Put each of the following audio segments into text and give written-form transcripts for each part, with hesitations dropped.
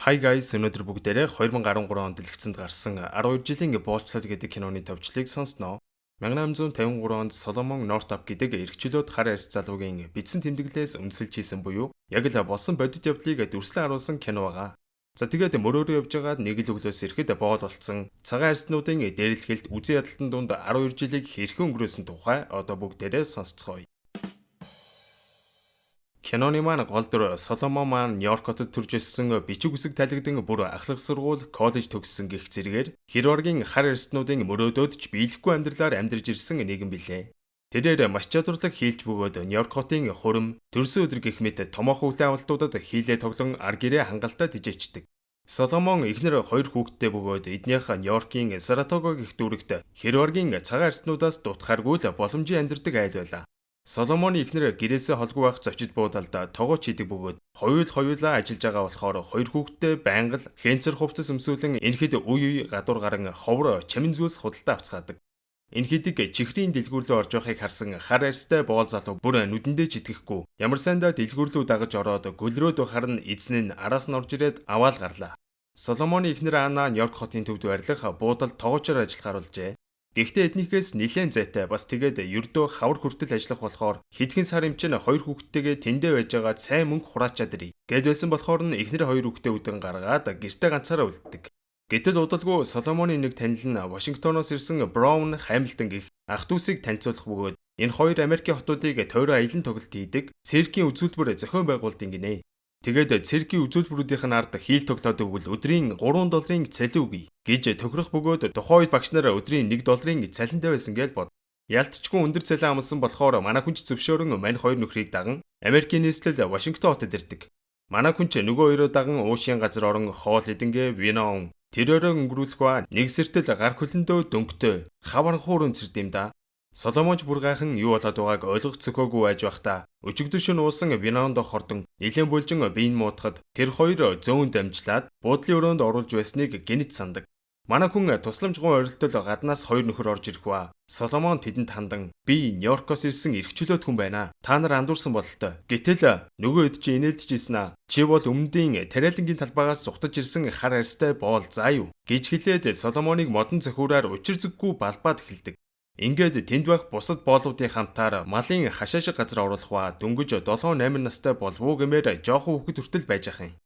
Hi guys, өнөөдөр бүгдээрээ 2013 онд дэлгэцэнд гарсан 12 жилийн Болцлол гэдэг киноны товчлыг сонсноо. 1853 онд Соломон Нортап гэдэг эрхчлөөд хар арьс залуугийн бичсэн тэмдэглэлээс үндэслэж хийсэн буюу яг л болсон бодит явдлыг дүрслэн харуулсан кино байгаа. За тэгээд мөрөөрөө явж байгаа нэг л өглөөс ирэхэд боол болцсон цагаан арьснуудын дээрлэхэлд үзэн ядалтан дунд 12 жилийг хэрхэн өнгөрөөсөн тухай одоо бүгдээрээ сонсцгоё. Киноны маань гол дүр Соломон маань Нью-Йорк хотод төрж өссөн бичиг үсэг талигдан бүр ахлах сургууль, коллеж төгссөн гэх зэрэгээр Херваргийн хар арьснуудын мөрөөдөөд ч биелэхгүй амьдралаар амьдарч ирсэн нэгэн билээ. Тэрээр маш чадварлаг хийлж бөгөөд Нью-Йорк хотын хурим, төрсөн өдөр гэх мэт томоохон үйл авалтуудад хийлээ тоглон ар гэрээ хангалттай тижээчдэг. Соломон эхнэр 2 хүүхэдтэй бөгөөд эднийх Нью-Йоркийн Саратога гэх дүүрэгт Херваргийн цагаан арьснуудаас дутахааргүй л боломжийн амьдардаг айл байлаа. Соломоны эхнэр гэрээсээ холгүй байх зочид буудалд тогооч хийдэг бөгөөд хоёулаа ажиллаж байгаа болохоор 2 хүүхэдтэй байнга л хэнцэр хувцас өмсүүлэн энэхэд үе гадуур гарan ховор чамин зүйлс худалдаа авцгаадаг. Энэхийдэг чихрийн дэлгүүр рүү орж байхыг харсан хар арьстай боол залуу бүр нүдэндээ ч итгэхгүй. Ямар сандаа дэлгүүр рүү дагаж ороод гөлрөөд харна эзэн нь араас нь орж ирээд аваал гарлаа. Соломоны эхнэр Анна Нью-Йорк хотын төвд байрлах буудалд тогоочоор ажиллахаар болжээ. Гэхдээ эднийхээс нэлээд зайтай бас тэгээд ердөө хавар хүртэл ажиллах болохоор хэдхэн сар эмчэн 2 хүүхэдтэйгээ тэндээ байж байгаа сайн мөнгө хураачаад ирье. Гэд байсан болохоор нь эхнэр 2 хүүхдээ үдэн гаргаад гэртээ ганцаараа үлддэг. Гэтэл удалгүй Соломоны нэг танил нь Вашингтоноос ирсэн Браун Хамилтон гэх ах дүүсийг танилцуулах бөгөөд энэ хоёр Америкийн хотуудыг тойроо аялан тоглолт хийдэг циркийн үзүүлбэр зохион байгуулалтын гинэ. Тэгээд циркийн үзүүлбэрүүдийн ард хийл тоглоод өгвөл өдрийн $3 цалин өгье гэж тохирох бөгөөд тухайн үед багш нар өдрийн $1 цалинтай байсан гэж бод. Ялтчгүй өндөр цалин амлсан болохоор манай хүн ч зөвшөөрөн мань 2 нөхрийг даган Америкийн нийслэл Вашингтон хотод ирдэг. Манай хүн ч нөгөө хоёроо даган уушийн газар орон хоол идэнгээ вино тэрөөрөө өнгөрүүлэх ба нэг сэртэл гар хөлөндөө дөнгөтэй хавар хуурын цэрд юм да. Соломонч бүр гайхан юу болоод байгааг ойлгох зөхөөгүй байж байхдаа өчигдөр шөнө уусан винонд хордон нэлээд булжин биеийн муутахад тэр хоёр зөөн дамжлаад буудлын өрөөнд оруулж байсныг гинэт сандаг. Манай хүн тусламжгүй орилтол гаднаас 2 нөхөр орж ирэх ба Соломон тэдэнд хандан би Нью-Йоркоос ирсэн эрхчлөөд хүн байна. Та нар андуурсан бололтой. Гэтэл нөгөө хэд чи инээлдэж ийсэн аа. Чи бол өмнөдийн тариалангийн талбайгаас зүхтаж ирсэн хар арьстай боол заа юу гэж хэлээд Соломоныг модон цохиураар учир зүггүй балбаад эхэлдэг. Ингээд тэнд байх бусад боолуудын хамтаар малын хашаашиг газар оруулах ба дөнгөж 7-8 настай болов уу гэмээр жоохон хүүхэд хүртэл байж ах юм.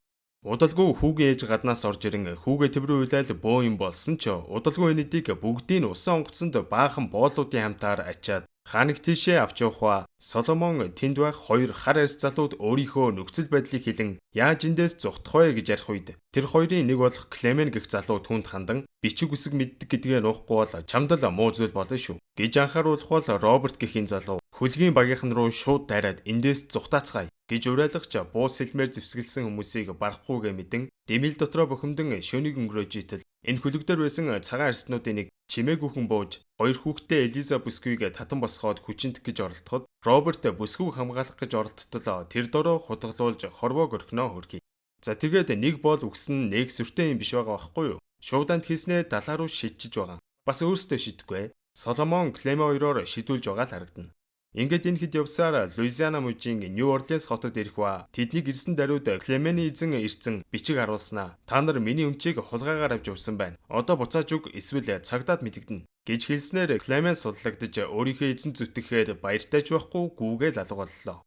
Удалгүй хүүгийн ээж гаднаас орж ирэн хүүгээ тэврүү уйлал бөө юм болсон ч удалгүй энэдийг бүгдийг усан онгоцонд баахан боолуудын хамтаар ачаад ханаг тийшээ авч явах ба Соломон тэнд байх 2 хар арьс залууд өөрийнхөө нөхцөл байдлыг хэлэн яаж эндээс зүхтах вэ гэж ярих үед тэр хоёрын нэг болох Клемен гэх залуу түүнд хандан бичиг үсэг мэддэг гэдгээ нуухгүй бол чамд л муу зүйл болно шүү гэж анхааруулах бол Роберт гэхийн залуу хөлгийн багийнхан руу шууд дайраад эндээс зүхтаацгаая гэж уриалгач буус сэлмээр зэвсгэлсэн хүмүүсийг барахгүйгээ мэдэн дэмэл дотроо бухимдан шөнийг өнгөрөөж итэл энэ хөлөгдөр байсан цагаан арьснуудын нэг чимээгүйхэн бууж 2 хүүхэдтэй Элиза Бүсгүйг татан босгоод хүчинт гэж оролдоход Роберт Бүсгүйг хамгаалах гэж оролдтол тэр дороо худгалуулж хорвоо горхиноо хөргий. За тэгээд нэг боол үгсэн нэг сүртэй юм биш байгаа байхгүй юу? Шуудант хийснээ далаа руу шидчихэж байгаа. Бас өөрсдөө шидэхгүй. Соломон Клеме хоёроор шидүүлж байгаа л харагдана. Ингээд энэ хэд явсаар Луизиана мужийн Нью-Орлеанс хотод ирэх ба тэднийг ирсэн даруйд Клемени эзэн ирсэн бичиг харуулснаа. Та нар миний өмчийг хулгайгаар авч явсан байна. Одоо буцааж өг эсвэл цагдаад мэдэгдэнэ гэж хэлснээр Клемен судлагдж өөрийнхөө эзэн зүтгэхээр баяртай ч байхгүй гүүгээл алга боллоо.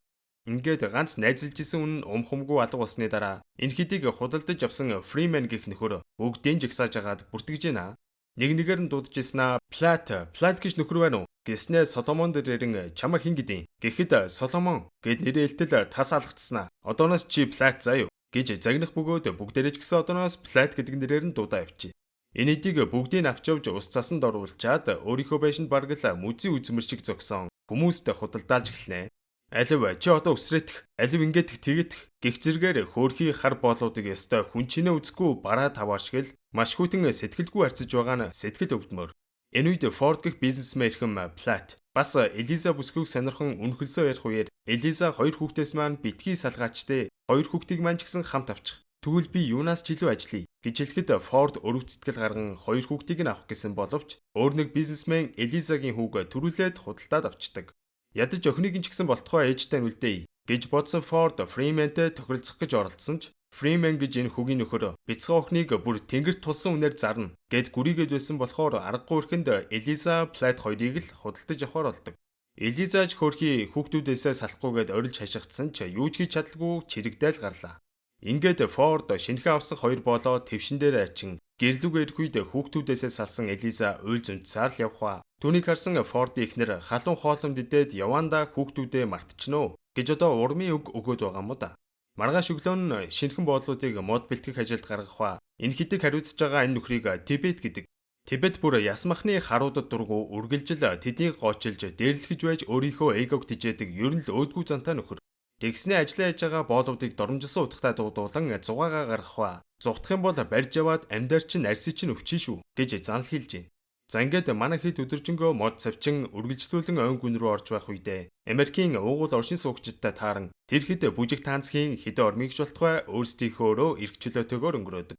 Ингээд ганц найзалж исэн үн умхамгүй алга болсны дараа энэ хэдийг худалдаж авсан Фримен гэх нөхөр бүгдийн жигсааж агаад бүртгэж байна. Нэг нэгээр нь дуудаж ирсэн Плат гэж нөхөр байна уу? Гэснээ Соломон дээрэн чамаа хин гэдэм. Гэхэд Соломон гэд нэрэлтэл тас алгацснаа. Одооноос чи Плат заа юу гэж загнах бөгөөд бүгдээрээ ч гэсэн одооноос Плат гэдэг нэрээр нь дуудаа авчи. Энэ эдийг бүгдийг авч явж ус цасанд оруулчаад өөрийнхөө байшинд бараг л мүзийн үзмэр шиг зогсон хүмүүст худалдаалж эхэлнэ. Алив чи одоо өсрэтэх, алив ингээд тэгэтэх гих зэргээр хөөрхий хар боолуудыг ёстой хүн чинээ үзэхгүй бараа тавааршгэл маш хүйтэн сэтгэлгүй харьцаж байгаа нь сэтгэл өвдмөр. Энэ үед Форд гэх бизнесмен эрхэм Плат бас Элиза Бүсгүйг сонирхон үнхэлсөө ярих үеэр Элиза 2 хүүхдээс маань битгий салгаачтай 2 хүүхдийг маань ч гэсэн хамт авчих. Тэгвэл би юунаас ч илүү ажиллая гэж хэлэхэд Форд өрөвцөтгэл гарган 2 хүүхдийг нь авах гэсэн боловч өөр нэг бизнесмен Элизагийн хүүг төрүүлээд худалдаад авчдаг. Ядаж охиныг нь ч гэсэн болтгоо ээжтэй нь үлдээе гэж бодсон Форд Фриментэй тохиролцох гэж оролдсон ч Freeman гэж энэ хөгийн нөхөр бяцхан охиныг бүр тэнгэрт тулсан үнээр зарна гэд гүрийгээд байсан болохоор аргагүй өрхөнд Элиза Platt хоёрыг л худалдаж авахар болдог. Элизаж хөрхи хүүхдүүдээсээ салахгүйгээд орилж хашигдсан ч юу ч хийж чадалгүй чирэгдээл гарлаа. Ингээд Ford шинэхэн авсан хоёр болоо твшин дээр ачин гэрлүүгээ ирэх үед хүүхдүүдээсээ салсан Элиза уйл зөнтсаар л явхаа. Түүнийг харсан Ford-ийн эхнэр халуун хооломд идээд явандаа хүүхдүүдээ мартчихноо гэж одоо урмын үг өгөөд байгаа юм да. Маргааш өглөө нь шинэхэн боолуудыг мод бэлтгэх ажилд гаргахаа. Энэ хэдийг хариуцж байгаа энэ нөхрийг Тибет гэдэг. Тибет бүр ясмахны харуудад дургу үргэлжил тэднийг гоочилж дээрлэхэж байж өөрийнхөө эгог тижээдэг ер нь л өөдгүү зантай нөхөр. Тэгснээ ажиллаа хийж байгаа боолуудыг дормжилсан утгатай дуудуулан зугаагаа гаргахаа. Зугтах юм бол барьж яваад амьдаар чинь арси чинь өвчин шүү гэж занл хэлж байна. За ингээд манай хэд өдөржингөө мод цавчин үргэлжлүүлэн ойн гүн рүү орж байх үедээ Америкийн уугуул оршин суугчдтай тааран тэр хэд бүжиг таанцхийн хэдэн ормигч болтугай өөрсдийнхөөрөө эрх чөлөөтэйгээр өнгөрөөдөг.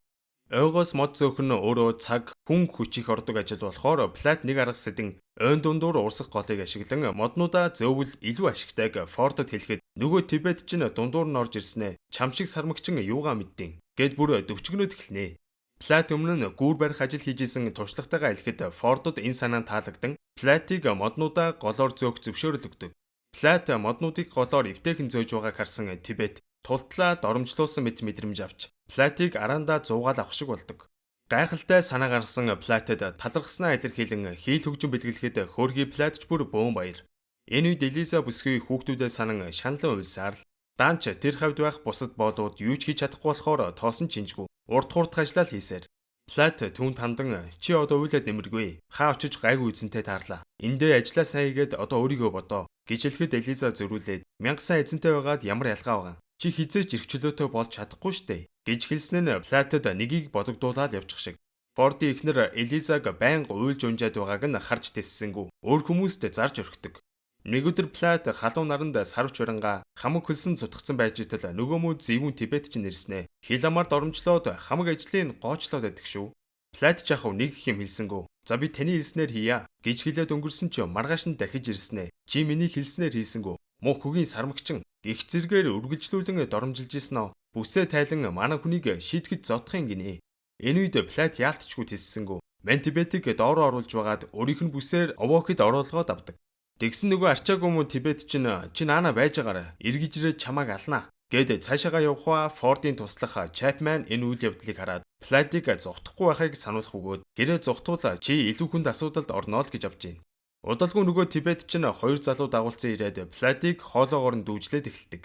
Ойгоос мод зөөхөн өөрөө цаг хүн хүч их ордог ажил болохоор Platt нэг арга сэдэн ойн дундуур урсах голыг ашиглан моднуудаа зөөвөл илүү ашигтайг Ford-д хэлэхэд нөгөө Тибет чинь дундуур нь орж ирснэ чам шиг сармагчин юугаа мэдтiin гэд бүр дөвчгнөд эхэлнэ. Platt өмнө нь гүүр барих ажил хийжсэн туршлагатайгаа хэлэхэд Ford-д энэ санаа таалагдсан Platt-ийг моднуудаа голоор зөөх зөвшөөрөл өгдөг. Platt моднуудыг голоор эвтэйхэн зөөж байгааг харсан Тибет тултлаа доромжлуулсан мэдрэмж авч Platt-ийг араандаа зуугаал авах шиг болдог. Гайхалтай санаа гаргасан Platt-д талархснаа илэрхийлэн хийл хөгжим бэлгэлэхэд хөөрхий Platt ч бүр бөөн баяр. Энэ үед Элиза бүсгүй хүүхдүүдээ санан шаналан уйлсаар л даанч тэр хавьд байх бусад боолууд юу ч хийж чадахгүй болохоор тоосон чинжгүй урт хурдх ажиллаа хийсээр. Platt түүнд хандан чи одоо уйлаад нэмэргүй. Хаа очиж гайгүй үзэнтэй таарлаа. Эндээ ажиллаа сайн хийгээд одоо өөрийгөө бодоо гэж хэлэхэд Элиза зөрүүлээд мянга сайн эзэнтэй байгаад ямар ялгаа байгаа. Чи хизээч эрх чөлөөтэй болж чадахгүй штэ гэж хэлсэн нь Platt-д нэгийг бодогдуулаад явчих шиг. Ford-ийн эхнэр Элизаг байнга уйлж унжаад байгааг нь харж тэссэнгүү. Өөр хүмүүст зарж орхидог. Нэг өдөр Platt халуун наранд сарвч баранга хамаг хөлсөн цутгцсан байж итэл нөгөө мөд зэвүүн Тибет ч нэрснэ. Хил амаар доромжлоод хамаг ажлыг гоочлоод байдаг шүү. Platt жахав нэг их юм хэлсэнгүү. За би таны хэлснээр хийя гэж хэлээд өнгөрсөн ч маргааш нь дахиж ирснэ. Чи миний хэлснээр хийсэнгүү. Муу хөгийн сармагчин их зэрэгээр үргэлжлүүлэн доромжилж ийсэн нь бүсээ тайлан манай хүнийг шийтгэж зодохын гинэ. Энэ үед Platt яалтчгүй тэссэнгүү. Ман Тибетийг доороо оруулж байгаад өөрийнх нь бүсээр овоохид оруулгоод авдаг. Тэгсэн нөгөө арчаагүй мөн Тибет чи наана байж байгаарай. Эргэж ирээд чамааг алнаа гэд цаашаага явхаа Ford-ийн туслах Chapman энэ үйл явдлыг хараад Platt-ийг зогтохгүй байхыг сануулах бөгөөд гэрээ зогтуулаа чи илүү хүнд асуудалд орноо л гэж авч байна. Удалгүй нөгөө Тибет ч хоёр залуу дагуулсан ирээд Platt-ийг хоолоогоор нь дүүжлээд эхэлдэг.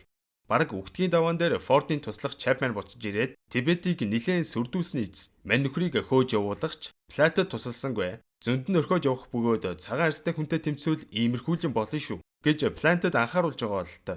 Бараг үгтгийн даваан дээр Ford-ийн туслах Chapman буцаж ирээд Тибетийг нэлээд сүрдүүлсэн эцэст мань нөхрийг хөөж явуулагч Platt-д тусалсангүй. Зөнд нь орхиод явах бөгөөд цагаан арстай хүнтэй тэмцвэл иймэрхүүлэн болно шүү гэж Platt-д анхааруулж байгаа бол та.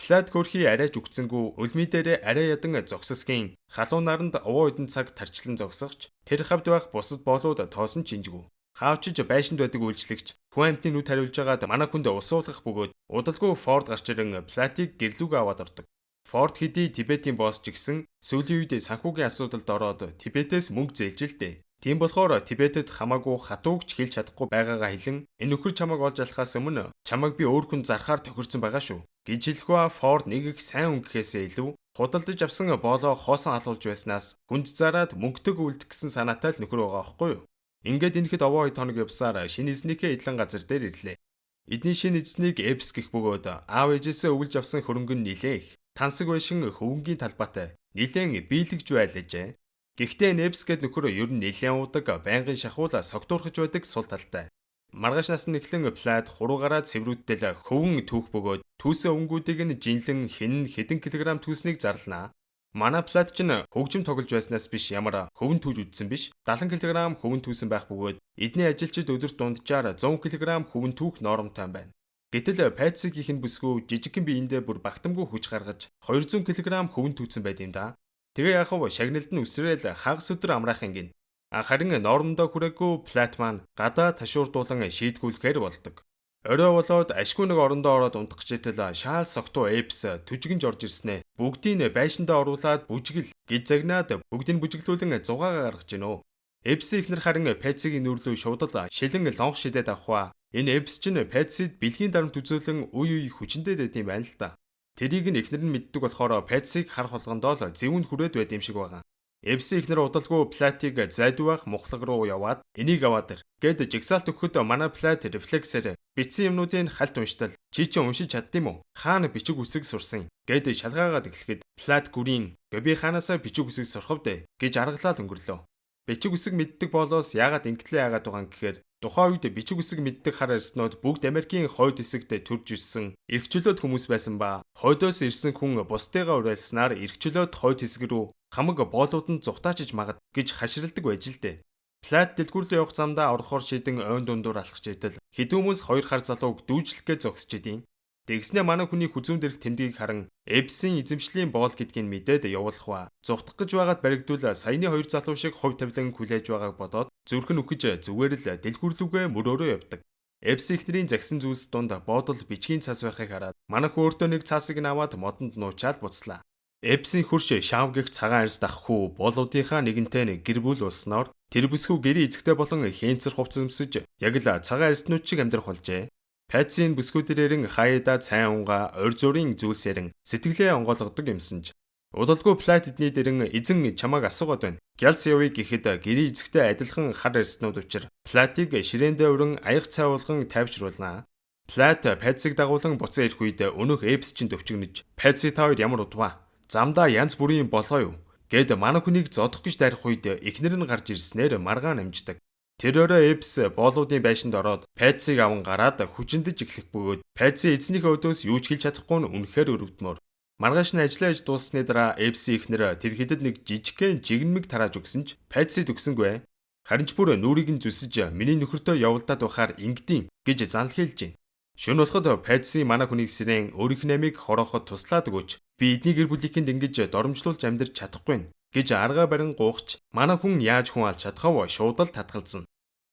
Platt хөрхий арайж үгцэнгүү үлми дээр арай ядан зогсосгийн халуун наранд овоо идэн цаг тарчлан зогсогч тэр хавьд байх бусад боолууд тоосон чинжгүй. Хаавчиж байшинд байдаг үйлчлэгч хүн амтны нүд хариулж байгаад манай хүнд усуулгах бөгөөд удалгүй Ford гарч ирэн Platt-ийг гэрлүүгээ аваад ордог. Ford хэдий Тибетийн босс ч гэсэн сүүлийн үед санхүүгийн асуудалд ороод Тибетээс мөнгө зээлж л дээ. Тийм болохоор Тибетэд хамаагүй хатуугч хэлж чадахгүй байгаагаа хэлэн энэ нөхөр чамайг олж алахаас өмнө чамайг би өөр хүн зархаар тохирсон байгаа шүү гэж хэлэхвэ Ford нэг их сайн өнгөхөөсөө илүү худалдаж авсан боолоо хоосон алуулж байснаас хүнд зараад мөнгөтэйг үлдэх гэсэн санаатай л нөхөр байгаа байхгүй юу. Ингээд энэхэд овоо 2 хоног явсаар шинэ эзнийхээ эдлэн газар дээр ирлээ. Эдний шинэ эзнийг Эпс гэх бөгөөд аав ээжээсээ өвлж авсан хөрөнгө нь нилээх тансаг байшин хөвөнгийн талбайтай нилээн биелэгж байлажээ. Гэхдээ Эпс гэд нөхөр ер нь нилээн удаг байнгын шахуула согтуурхаж байдаг сул талтай. Маргааш насны эхлэн Platt хуруугаараа цэврүүдтэй л хөвөн түүх бөгөөд түүсээ өнгүүдийг нь жинлэн хэдэн килограмм түүснийг зарлнаа. Манай Platt ч хөгжим тоглож байснаас биш ямар хөвөн түүж үдсэн биш 70 кг хөвөн түүсэн байх бөгөөд эдний ажилчид өдөрт дунджаар 100 кг хөвөн түүх нормтой байна. Гэтэл Patsy-ийн бүсгүй жижигхэн биеиндээ бүр багтамгүй хүч гаргаж 200 кг хөвөн түүсэн байд юм да. Тэгээ яхав шагналд нь үсрээл хагас өдөр амраахын гин. Харин нормондоо хүрээгүй Platt маань гадаа ташуурдуулан шийдгүүлэхээр болдог. Орой болоод ашгүй нэг орондоо ороод унтах гэжэтэл шаал согтуу Эпс түжигэнж орж ирснэ. Бүгдийг байшиндаа оруулаад бүжгэл гэж загнаад бүгдийг бүжиглүүлэн зугаагаа гаргаж гинөө. Эпс ихнэр харин Patsy-гийн нүрлүү шуудал шилэн лонх шидээд авахва. Энэ Эпс чинь Patsy-д бэлгийн дарамт үзүүлэн үе үе хүчнтэй дэд юм байна л да. Тэрийг нь эхнэр нь мэддэг болохоор Пэтсийг харах болгондоо л зөвүүнд хүрээд байд юм шиг байгаа. Эпсийн эхнэр удалгүй Платиг зайдуух мухлаг руу яваад энийг аваад ир. Гэд жигсаалт өгөхөд манай Плат рефлексээр бичсэн юмнуудын хальт уншдал чи уншиж чаддсан юм уу? Хаана бичиг үсэг сурсан? Гэд шалгаагаад эхлэхэд Плат гүрийн би хаанасаа бичиг үсэг сурах вэ гэж аргалаад өнгөрлөө. Бичиг үсэг мэддэг болоос яагаад ингэтлээ яагаад байгаа юм гэхээр тухайн үед бичиг үсэг мэддэг хар арснууд бүгд Америкийн хойд хэсэгт төрж ирсэн эрхчлөөд хүмүүс байсан ба хойдоос ирсэн хүн бусдыгаа уриалснаар эрхчлөөд хойд хэсэг рүү хамаг боолууд нь зүхтаачиж магад гэж хаширладаг байж л дээ. Плат дэлгүүр рүү явах замдаа орохоор шийдэн ойн дундуур алхаж идэл хэд хүмүүс хоёр хар залууг дүүжлэх гэж зогсож идэв. Тэгснэ манай хүний хүзүүн дээрх тэмдгийг харан Эпсийн эзэмшлийн боол гэдгийг мэдээд явуулах ба зүхтах гэж байгаад баригдуул саяны хоёр залуу шиг хувь тавилан хүлээж байгааг бодоод зүрх нь үхэж зүгээр л дэлгүүрлүгэ мөрөөрөө явдаг. Эпс ихнэрийн загсан зүйлс дунд боодол бичгийн цас байхыг хараад манайх өөртөө нэг цаасыг наваад модонд нуучаал буцлаа. Эпсийн хурш шав гих цагаан арьс дахгүй болуудынхаа нэгэнтэй гэр бүл болсноор тэр бүсгүй гэрийн эзэгтэй болон хeenцэр хувцас өмсөж яг л цагаан арьснууд шиг амьдрах болжээ. Пэтсийн бүсгүүдэрэн хаяада цайн унга ойр зургийн зүйлсэрэн сэтгэлээ онгойлгодог юмсанж. Удалгүй Плат эдний дэрэн эзэн чамааг асуугаад байна. Гялс явъя гэхэд гэрийн эзэгтэй адилхан хар арьснууд учир Платыг ширээндээ өрн аяг цайвуулган тайвшруулнаа. Плат Пэтсийг дагуулan буцаа ирэх үед өнөөх Эпс чинь төвчгнөж Пэтси та хоёр ямар удваа? Замдаа янз бүрийн болгоо юу? Гэд манай хүнийг зодох гэж дайрах үед эхнэр нь гарч ирснээр маргаан амждаг. Тэр өрөө Эпс боолуудын байшинд ороод Пэтсийг аван гараад хүчиндэж эхлэх бөгөөд Пэтси эзнийхээ өдөөс юу ч хэлж чадахгүй нь үнэхээр өрөвдмөр. Маргааш нь ажиллаж дууссаны дараа Эпсийн эхнэр тэр хэдэд нэг жижигхэн жигнэмэг тарааж өгсөн ч Пэтси төгсөнгүй. Харин ч бүр нүрийг нь зүсэж миний нөхөртөө явуулдаад байхаар ингэдэм гэж занл хэлж байна. Шөнө болоход Пэтси манай хүнийг сэрэн өөрийнх нэмийг хорооход туслаад өгөөч. Би эдний гэр бүлийнхэнд ингэж доромжлуулж амьдарч чадахгүй гэж аргаа барин гуйхч манай хүн яаж хүн алж чадхав шууд л татгалзсан.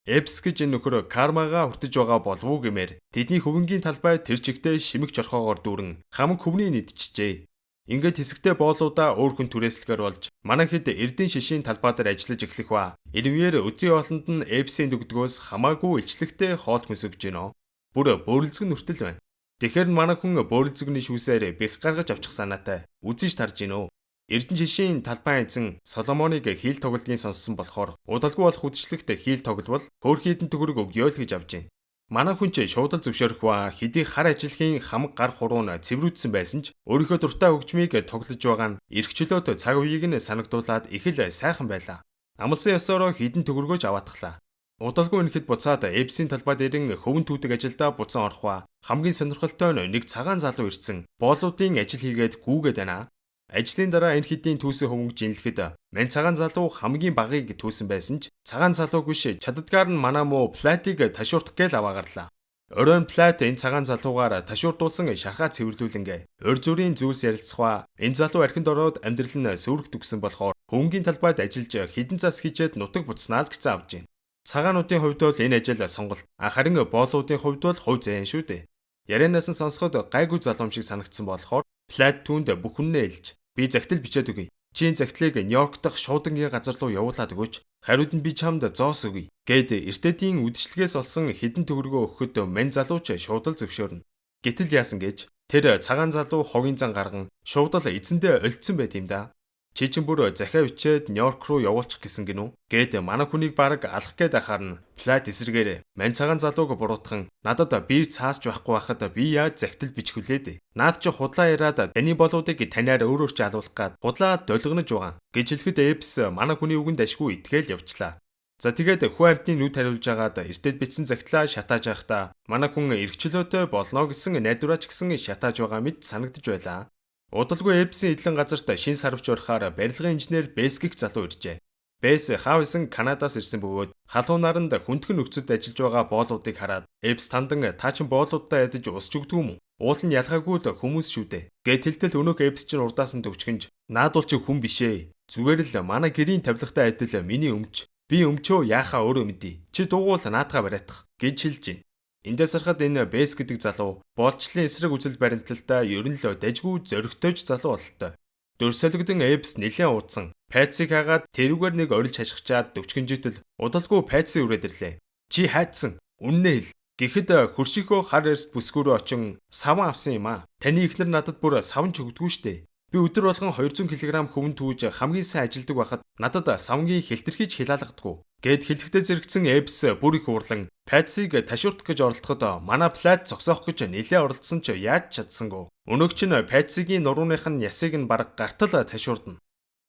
Эпс гэж нөхөр кармагаа хүртэж байгаа болов уу гэмээр тэдний хөвөнгийн талбай тэр чигтээ шимэгч орхоогоор дүүрэн хамаг хөвний нэдчихжээ. Ингээд хэсэгтээ боолуудаа өөр хүн түрээслэгээр болж манай хэд эрдийн шишийн талбай дээр ажиллаж эхлэх ба энэвээр өдрийн хоолнд нь Эпсийн дөгдгөөс хамаагүй илчлэгтэй хоол хүнс өгч гинөө. Бүр бөөрөлцөг нүртэл байна. Тэгэхээр манай хүн бөөрөлцөгний шүүсээр бэх гаргаж авчих санаатай үзэж тарж гинөө. Эрдэнэ шишийн талбайн эзэн Соломоныг хийл тоглолтын сонссон болохоор удалгүй болох үдшилтэд хийл тоглол хөөрхийдэн төгрөг өгье л гэж авж байна. Манай хүн ч шууд л зөвшөөрөх ба хэдий хар ажилхийн хамаг гар хуруу нь цэврүүдсэн байсан ч өөрийнхөө дуртай хөгжмийг тоглож байгаа нь эрхчлөөд цаг үеийг нь санагдуулаад их л сайхан байлаа. Амлсан ёсоор хідэн төгрөгөөж аваатглаа. Удалгүй энэхэд буцаад Эпсийн талбай дээрэн хөвөн түүдэг ажилдаа буцан орох ба хамгийн сонирхолтой нь нэг цагаан залуу ирсэн боолуудын ажил хийгээд гүүгээд байна. Ажлын дараа энэ хэдийн түүсэн хөвөнгө жинлэхэд мань цагаан залуу хамгийн багыг түүсэн байсан ч цагаан залууг биш чаддгаар нь манай муу Платыг ташуурдах гээл аваагарлаа. Оройн Плат энэ цагаан залуугаар ташуурдуулсан шархаа цэвэрлүүлэнгээ ойр зүрийн зүйлс ярилцах ба энэ залуу архинд ороод амьдрал нь сүрэг төгсөн болохоор хөвөнгийн талбайд ажиллаж хідэн зас хийчээд нутаг буцнаа л гэсэн авж байна. Цагаануудын хувьд бол энэ ажил сонголт. Харин боолуудын хувьд бол хувь заяан шүү дээ. Ярианаас нь сонсоход гайгүй залуум шиг санагдсан болохоор Плат түүнд бүхнээ хэлж би загтал бичээд өгье. Чиний загтлыг Нью-Йорк дахь шуудангийн газар руу явуулаад өгөөч. Хариуд нь би чамд зоос өгье. Гэд эртээдийн үдшилгээс олсон хідэн төгрөгөө өгөхөд мань залууч шууд л зөвшөөрнө. Гэтэл яасан гэж тэр цагаан залуу хогийн зан гарган шууд л эзэндээ олцсон байт юм да. Чи чинь бүр захиа бичээд Нью-Йорк руу явуулчих гэсэн гинүү. Гэд манай хүнийг бараг алах гээд ахаар нь Плат эсрэгээр мань цагаан залууг буруутхан надад биер цаасч байхгүй байхад би яаж загтал бичих вүлээ. Наад чи худлаа яриад таны болуудыг танаар өөрөөр ч алуулах гад худлаа долгонож байгаа гэж хэлэхэд Эпс манай хүний үгэнд ашгүй итгээл явчлаа. За тэгээд хүн амтны нүд хариулж агаад эртэд бичсэн загтлаа шатааж байхдаа манай хүн эргчлөөтэй болно гэсэн найдвараач гэсэн шатааж байгаа мэт санагдаж байлаа. Удалгүй Эпсийн эдлэн газарт шин сарвч орохоор барилгын инженер Бэсгих залуу иржээ. Бэс хаавсан Канадаас ирсэн бөгөөд халуун наранд хүндхэн нөхцөлд ажиллаж байгаа боолуудыг хараад Эпс тандан та чин боолуудаа ядаж усч өгдөг юм уу? Уул нь ялгаагүй л хүмүүс шүү дээ. Гэт хэлтэл өнөөх Эпс чинь урдаас нь төвчгөнж наадуул чи хүн бишээ. Зүгээр л манай гэрийн тавилгатай адил миний өмч. Би өмчөө яахаа өөрөө мэдий. Чи дугуул наадгаа бариадах гэж хэлж байна. Эндээс харахад энэ Бэс гэдэг залуу боолчлын эсрэг үзэл баримталтаа ер нь л дайггүй зөрөгтэйж залуу бололтой. Дөрсөлгдөн Эпс нэлээд уудсан. Пэтсиг хагаад тэрүүгээр нэг орилж хашгичаад төвчгөнжитэл удалгүй Пэтси үрээд ирлээ. Чи хайцсан. Үннээ хэл. Гэхэд хөршийнхөө хар эрст бүсгүүрөө очин саван авсан юм а. Таны ихнэр надад бүр саван ч өгдөггүй штэ. Би өдөр болгон 200 кг хөвөн түүж хамгийн сайн ажилдаг байхад надад савнгийн хилтерхийч хилаалгадаггүй. Гэд хэлэхдээ зэрэгцэн Эбс бүр их уурлан Патсиг ташуурдах гэж оролдоход манай Плат зогсоох гэж нэлээд оролдсон ч яаж чадсангүй. Өнөөгч нь Патсигийн нурууных нь ясыг нь бараг гартал ташуурдна.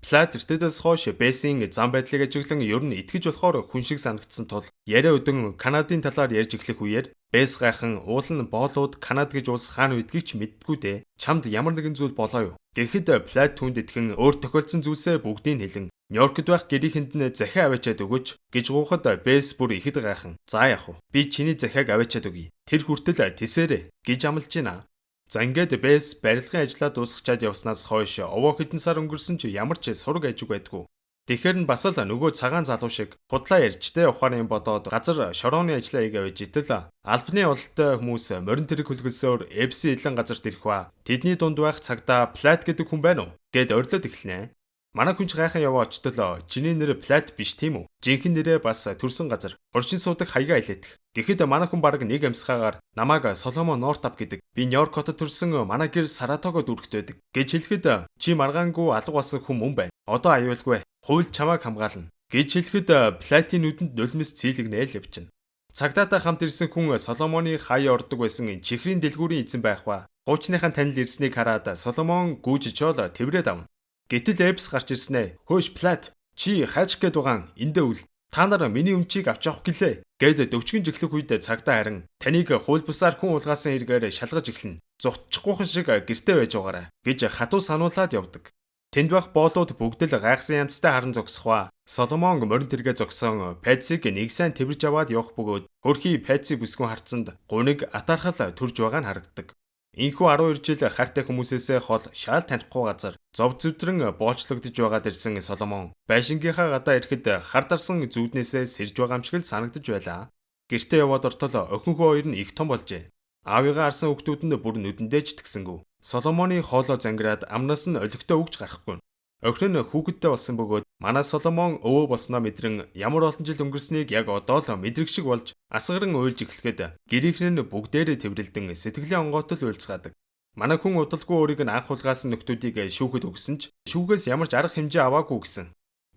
Плат эртэдээс хойш Бэсийн зам байдлыг ажиглан ер нь итгэж болохоор хүн шиг санагдсан тул яриа өдөн Канадын талаар ярьж эхлэх үеэр Бэс гайхан уул нь боолууд Канад гэж улс хаана байдгийг ч мэддэггүй дээ. Чамд ямар нэгэн зүйл болоо юу? Гэхэд Плат түнд итгэн өөр тохиолдсон зүйлсээ бүгдийг хэлэн Нью-Йоркд байх гэрийнхэнд нь захиа аваачаад өгөөч гэж гуйхад Бэс бүр ихэд гайхан. За яах вэ? Би чиний захиаг аваачаад өгье. Тэр хүртэл тисээрэ гэж амлаж байна. За ингээд Бэс барилгын ажлаа дуусгачаад явснаас хойш овоо хэдэн сар өнгөрсөн ч ямар ч сураг ажиг байдгүй. Тэгэхээр нь бас л нөгөө цагаан залуу шиг худлаа ярьжтэй ухаарын бодоод газар шорооны ажлаа хийгээвэж итэл албаны ололтой хүмүүс морин тэрэг хөлгөлсөөр Эбси илэн газарт ирэх ба тэдний дунд байх цагта Плат гэдэг хүн байна уу гэд орилоод эхэлнэ. Манай хүнч гайхан яваа очтол чиний нэр Плат биш тийм үү? Жинхэнэ нэрээ бас төрсэн газар. Оршин суудаг хаягаа илээдэх. Гэхэд манай хүн бараг нэг амсгаагаар намайг Соломон Нортап гэдэг. Би Нью-Йорк хотод төрсэн манай гэр Саратогод үргэлт байдаг гэж хэлэхэд чи маргаангүй алга болсон хүн мөн байна. Одоо аюулгүй. Хууль чамайг хамгаална гэж хэлэхэд Платийн нүдэнд нулимс цэйлэгнээл явчихна. Цагдаатай хамт ирсэн хүн Соломоны хаяа ордог байсан чихрийн дэлгүүрийн эзэн байх ба хуучныхаа танил ирснийг хараад Соломон гүйж чоол тэврээд авна. Гэтэл Эбс гарч ирснэ. Хөөш Плат чи хайчих гээд байгаа эндээ үл. Та нар миний өмчийг авч явах гэлээ. Гэд дөвчгөн жиглэх үед цагдаа харин таныг хууль бусаар хүн улгаасан хэрэгээр шалгаж эхэлнэ. Зутчихгүйхэн шиг гэртээ байж байгаарай гэж хатуу сануулад явдаг. Тэнд байх боолууд бүгд л гайхсан янзтай харан зогсох ба Соломон морин тэргээ зогсон Патсиг нэг сайн тэрж аваад явах бөгөөд хөрхий Патси бүсгүн харцсанд гуниг атаархал төрж байгаа нь харагдаг. Инхүү 12 жил хайртай хүмүүсээс хол шаал танихгүй газар зов зүтрэн боолчлогдож байгаад ирсэн Соломон байшингийнхаа гадаа ирэхэд хар дарсан зүүднээсээ сэрж байгаа юм шиг л санагдаж байлаа. Гэртээ яваад ортол охинхөө хоёр нь их том болжээ. Аавыгаа харсан хүүхдүүд нь бүр нүдэндээ ч тгсэнгүү. Соломоны хоолоо зангираад амнаас нь олигтой өгч гарахгүй. Охин нь хүүхэдтэй болсон бөгөөд манай Соломон өвөө болсноо мэдрэн ямар олон жил өнгөрснийг яг одоо л мэдрэг шиг болж асгаран уйлж эхлэхэд гэрийнхэн нь бүгдээрээ тэврэлдэн сэтгэлийн онгойтол уйлцгаадаг. Манай хүн удалгүй өөрийг нь анх хулгайсан нөхдүүдийг шүүхэд өгсөн ч шүүхээс ямар ч арга хэмжээ аваагүй гэсэн.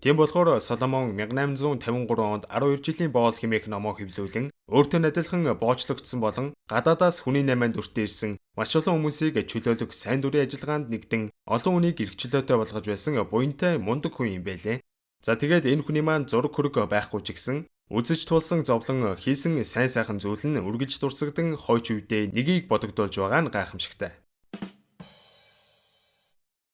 Тийм болохоор Соломон 1853 онд 12 жилийн боол хэмээх номоо хэвлүүлэн өөртөө адилхан боочлогдсон болон гадаадаас хүний наймаанд өртөө ирсэн маш олон хүмүүсийг чөлөөлөх сайн дурын ажиллагаанд нэгдэн олон хүнийг эрхчлөөтэй болгож байсан буянтай мундаг хүн юм байлээ. За тэгээд энэ хүний маань зураг хөрөг байхгүй ч гэсэн үзэж туулсан зовлон хийсэн сайн сайхан зүйл нь үргэлж дурсагдан хойч үедээ нэгийг бодогдуулж байгаа нь гайхамшигтай.